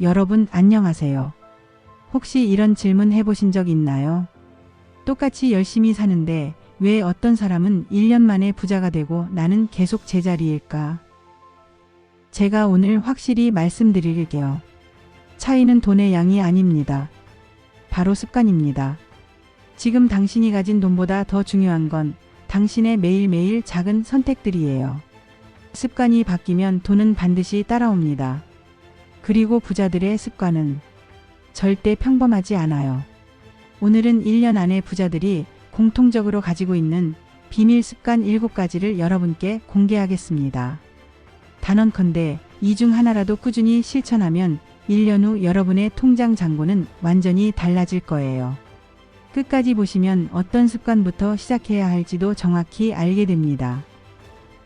여러분 안녕하세요. 혹시 이런 질문 해보신 적 있나요? 똑같이 열심히 사는데 왜 어떤 사람은 1년 만에 부자가 되고 나는 계속 제자리일까? 제가 오늘 확실히 말씀드릴게요. 차이는 돈의 양이 아닙니다. 바로 습관입니다. 지금 당신이 가진 돈보다 더 중요한 건 당신의 매일매일 작은 선택들이에요. 습관이 바뀌면 돈은 반드시 따라옵니다. 그리고 부자들의 습관은 절대 평범하지 않아요. 오늘은 1년 안에 부자들이 공통적으로 가지고 있는 비밀 습관 7가지를 여러분께 공개하겠습니다. 단언컨대 이 중 하나라도 꾸준히 실천하면 1년 후 여러분의 통장 잔고는 완전히 달라질 거예요. 끝까지 보시면 어떤 습관부터 시작해야 할지도 정확히 알게 됩니다.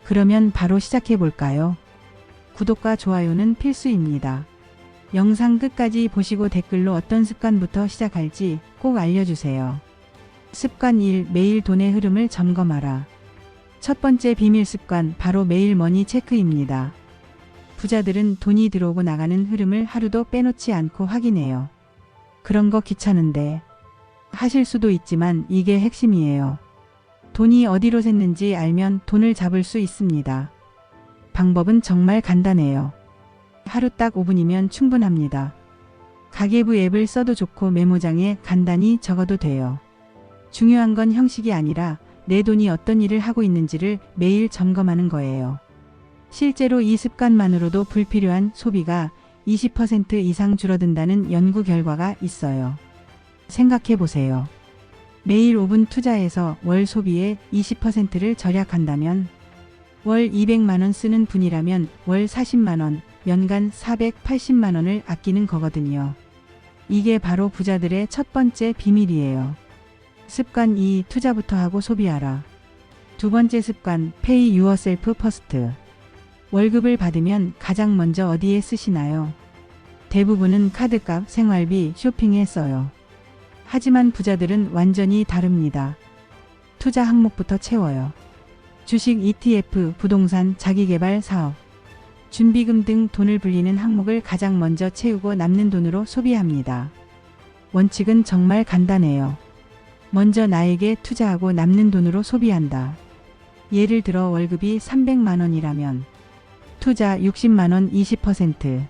그러면 바로 시작해 볼까요? 구독과 좋아요는 필수입니다. 영상 끝까지 보시고 댓글로 어떤 습관부터 시작할지 꼭 알려주세요. 습관 1. 매일 돈의 흐름을 점검하라. 첫 번째 비밀 습관 바로 매일 머니 체크입니다. 부자들은 돈이 들어오고 나가는 흐름을 하루도 빼놓지 않고 확인해요. 그런 거 귀찮은데 하실 수도 있지만 이게 핵심이에요. 돈이 어디로 샜는지 알면 돈을 잡을 수 있습니다. 방법은 정말 간단해요. 하루 딱 5분이면 충분합니다. 가계부 앱을 써도 좋고 메모장에 간단히 적어도 돼요. 중요한 건 형식이 아니라 내 돈이 어떤 일을 하고 있는지를 매일 점검하는 거예요. 실제로 이 습관만으로도 불필요한 소비가 20% 이상 줄어든다는 연구 결과가 있어요. 생각해 보세요. 매일 5분 투자해서 월 소비의 20%를 절약한다면 월 200만원 쓰는 분이라면 월 40만원, 연간 480만원을 아끼는 거거든요. 이게 바로 부자들의 첫 번째 비밀이에요. 습관 2. 투자부터 하고 소비하라. 두 번째 습관 Pay Yourself First. 월급을 받으면 가장 먼저 어디에 쓰시나요? 대부분은 카드값, 생활비, 쇼핑에 써요. 하지만 부자들은 완전히 다릅니다. 투자 항목부터 채워요. 주식, ETF, 부동산, 자기개발 사업, 준비금 등 돈을 불리는 항목을 가장 먼저 채우고 남는 돈으로 소비합니다. 원칙은 정말 간단해요. 먼저 나에게 투자하고 남는 돈으로 소비한다. 예를 들어 월급이 300만원이라면 투자 60만원 20%,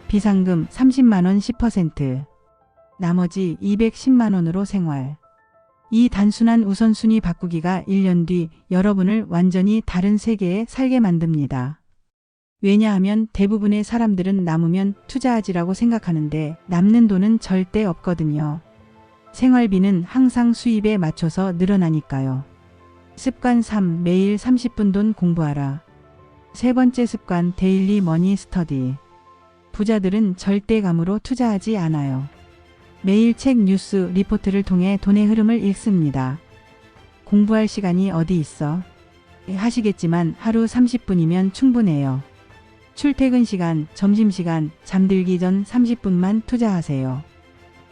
비상금 30만원 10%, 나머지 210만원으로 생활. 이 단순한 우선순위 바꾸기가 1년 뒤 여러분을 완전히 다른 세계에 살게 만듭니다. 왜냐하면 대부분의 사람들은 남으면 투자하지라고 생각하는데 남는 돈은 절대 없거든요. 생활비는 항상 수입에 맞춰서 늘어나니까요. 습관 3. 매일 30분 돈 공부하라. 세 번째 습관 데일리 머니 스터디. 부자들은 절대감으로 투자하지 않아요. 매일 책, 뉴스, 리포트를 통해 돈의 흐름을 읽습니다. 공부할 시간이 어디 있어? 하시겠지만 하루 30분이면 충분해요. 출퇴근 시간, 점심시간, 잠들기 전 30분만 투자하세요.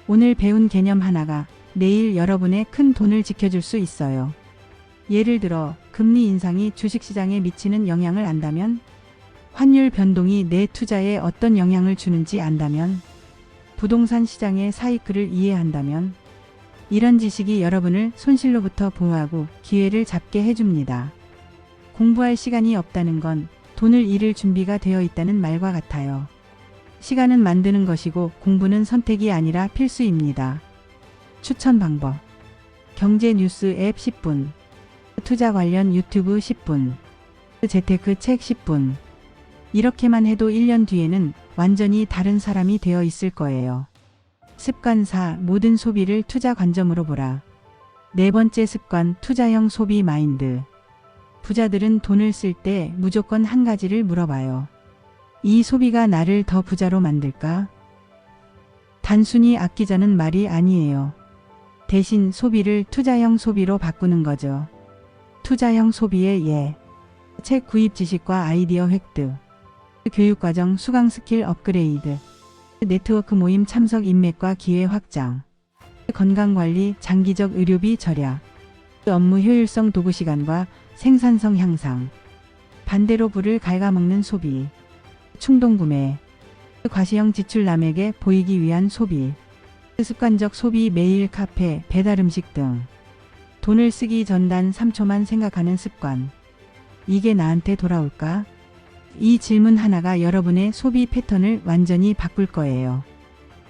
오늘 배운 개념 하나가 내일 여러분의 큰 돈을 지켜줄 수 있어요. 예를 들어 금리 인상이 주식시장에 미치는 영향을 안다면, 환율 변동이 내 투자에 어떤 영향을 주는지 안다면, 부동산 시장의 사이클을 이해한다면, 이런 지식이 여러분을 손실로부터 보호하고 기회를 잡게 해줍니다. 공부할 시간이 없다는 건 돈을 잃을 준비가 되어 있다는 말과 같아요. 시간은 만드는 것이고 공부는 선택이 아니라 필수입니다. 추천 방법. 경제 뉴스 앱 10분, 투자 관련 유튜브 10분, 재테크 책 10분. 이렇게만 해도 1년 뒤에는 완전히 다른 사람이 되어 있을 거예요. 습관 4. 모든 소비를 투자 관점으로 보라. 네 번째 습관 투자형 소비 마인드. 부자들은 돈을 쓸 때 무조건 한 가지를 물어봐요. 이 소비가 나를 더 부자로 만들까? 단순히 아끼자는 말이 아니에요. 대신 소비를 투자형 소비로 바꾸는 거죠. 투자형 소비의 예. 책 구입, 지식과 아이디어 획득, 교육과정 수강 스킬 업그레이드, 네트워크 모임 참석, 인맥과 기회 확장, 건강관리, 장기적 의료비 절약, 업무 효율성, 도구 시간과 생산성 향상. 반대로 부를 갉아먹는 소비, 충동구매, 과시형 지출 남에게 보이기 위한 소비. 습관적 소비 매일 카페, 배달 음식 등. 돈을 쓰기 전 단 3초만 생각하는 습관. 이게 나한테 돌아올까? 이 질문 하나가 여러분의 소비 패턴을 완전히 바꿀 거예요.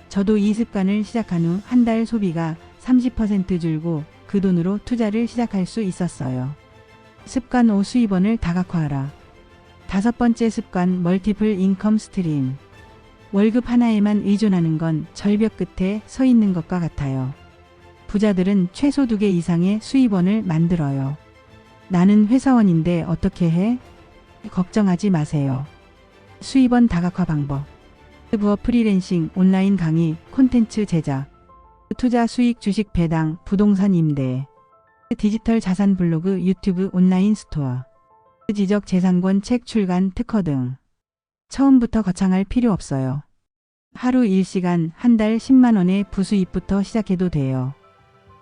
저도 이 습관을 시작한 후 한 달 소비가 30% 줄고 그 돈으로 투자를 시작할 수 있었어요. 습관 5 수입원을 다각화하라. 5번째 습관 멀티플 인컴 스트림. 월급 하나에만 의존하는 건 절벽 끝에 서 있는 것과 같아요. 부자들은 최소 2개 이상의 수입원을 만들어요. 나는 회사원인데 어떻게 해? 걱정하지 마세요. 수입원 다각화 방법. 부업 프리랜싱, 온라인 강의, 콘텐츠 제작, 투자 수익 주식 배당, 부동산 임대, 디지털 자산 블로그, 유튜브, 온라인 스토어, 지적 재산권 책 출간, 특허 등. 처음부터 거창할 필요 없어요. 하루 1시간, 한 달 10만 원의 부수입부터 시작해도 돼요.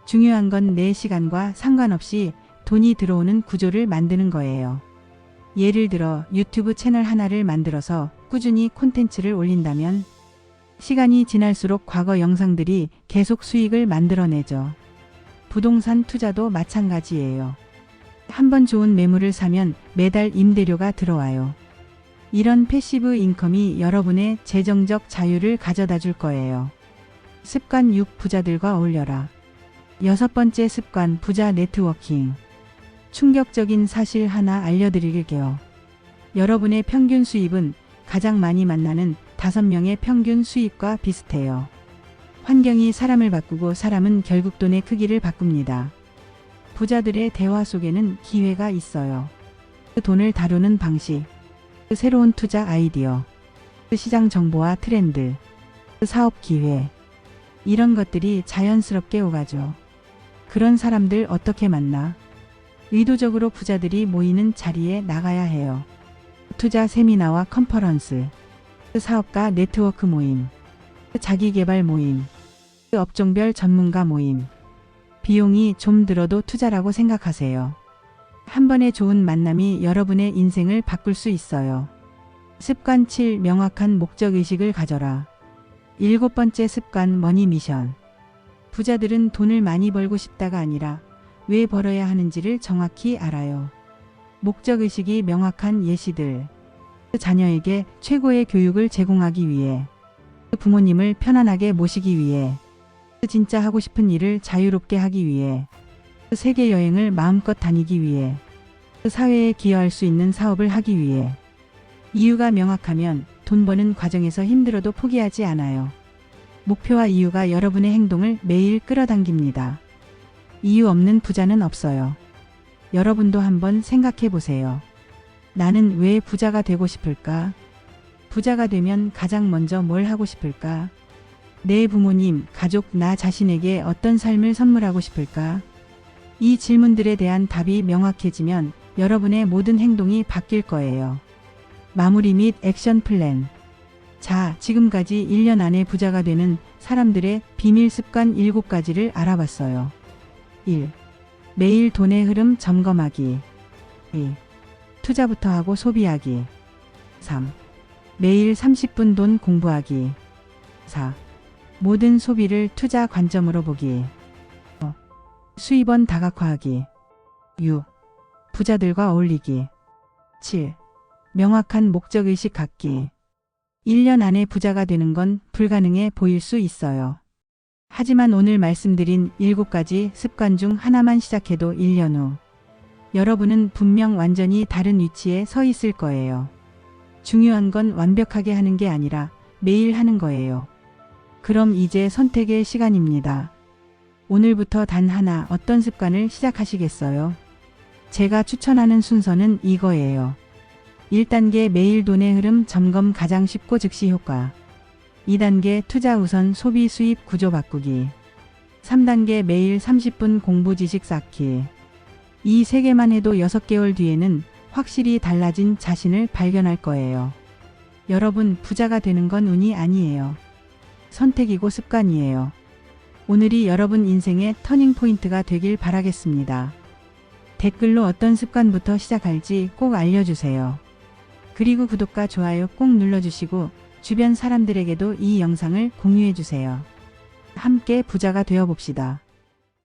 중요한 건 내 시간과 상관없이 돈이 들어오는 구조를 만드는 거예요. 예를 들어 유튜브 채널 하나를 만들어서 꾸준히 콘텐츠를 올린다면 시간이 지날수록 과거 영상들이 계속 수익을 만들어내죠. 부동산 투자도 마찬가지예요. 한번 좋은 매물을 사면 매달 임대료가 들어와요. 이런 패시브 인컴이 여러분의 재정적 자유를 가져다 줄 거예요. 습관 6 부자들과 어울려라. 6번째 습관 부자 네트워킹. 충격적인 사실 하나 알려드릴게요. 여러분의 평균 수입은 가장 많이 만나는 5명의 평균 수입과 비슷해요. 환경이 사람을 바꾸고 사람은 결국 돈의 크기를 바꿉니다. 부자들의 대화 속에는 기회가 있어요. 그 돈을 다루는 방식, 그 새로운 투자 아이디어, 그 시장 정보와 트렌드, 그 사업 기회, 이런 것들이 자연스럽게 오가죠. 그런 사람들 어떻게 만나? 의도적으로 부자들이 모이는 자리에 나가야 해요. 투자 세미나와 컨퍼런스, 사업가 네트워크 모임, 자기개발 모임, 업종별 전문가 모임. 비용이 좀 들어도 투자라고 생각하세요. 한 번의 좋은 만남이 여러분의 인생을 바꿀 수 있어요. 습관 7 명확한 목적의식을 가져라. 7번째 습관 머니 미션. 부자들은 돈을 많이 벌고 싶다가 아니라 왜 벌어야 하는지를 정확히 알아요. 목적의식이 명확한 예시들. 자녀에게 최고의 교육을 제공하기 위해, 부모님을 편안하게 모시기 위해, 진짜 하고 싶은 일을 자유롭게 하기 위해, 세계 여행을 마음껏 다니기 위해, 사회에 기여할 수 있는 사업을 하기 위해. 이유가 명확하면 돈 버는 과정에서 힘들어도 포기하지 않아요. 목표와 이유가 여러분의 행동을 매일 끌어당깁니다. 이유 없는 부자는 없어요. 여러분도 한번 생각해 보세요. 나는 왜 부자가 되고 싶을까? 부자가 되면 가장 먼저 뭘 하고 싶을까? 내 부모님, 가족, 나 자신에게 어떤 삶을 선물하고 싶을까? 이 질문들에 대한 답이 명확해지면 여러분의 모든 행동이 바뀔 거예요. 마무리 및 액션 플랜. 자, 지금까지 1년 안에 부자가 되는 사람들의 비밀 습관 7가지를 알아봤어요. 1. 매일 돈의 흐름 점검하기. 2. 투자부터 하고 소비하기. 3. 매일 30분 돈 공부하기. 4. 모든 소비를 투자 관점으로 보기. 5. 수입원 다각화하기. 6. 부자들과 어울리기. 7. 명확한 목적의식 갖기. 1년 안에 부자가 되는 건 불가능해 보일 수 있어요. 하지만 오늘 말씀드린 7가지 습관 중 하나만 시작해도 1년 후 여러분은 분명 완전히 다른 위치에 서 있을 거예요. 중요한 건 완벽하게 하는 게 아니라 매일 하는 거예요. 그럼 이제 선택의 시간입니다. 오늘부터 단 하나 어떤 습관을 시작하시겠어요? 제가 추천하는 순서는 이거예요. 1단계 매일 돈의 흐름 점검 가장 쉽고 즉시 효과. 2단계 투자 우선 소비 수입 구조 바꾸기. 3단계 매일 30분 공부 지식 쌓기. 이 3개만 해도 6개월 뒤에는 확실히 달라진 자신을 발견할 거예요. 여러분, 부자가 되는 건 운이 아니에요. 선택이고 습관이에요. 오늘이 여러분 인생의 터닝 포인트가 되길 바라겠습니다. 댓글로 어떤 습관부터 시작할지 꼭 알려주세요. 그리고 구독과 좋아요 꼭 눌러주시고 주변 사람들에게도 이 영상을 공유해주세요. 함께 부자가 되어봅시다.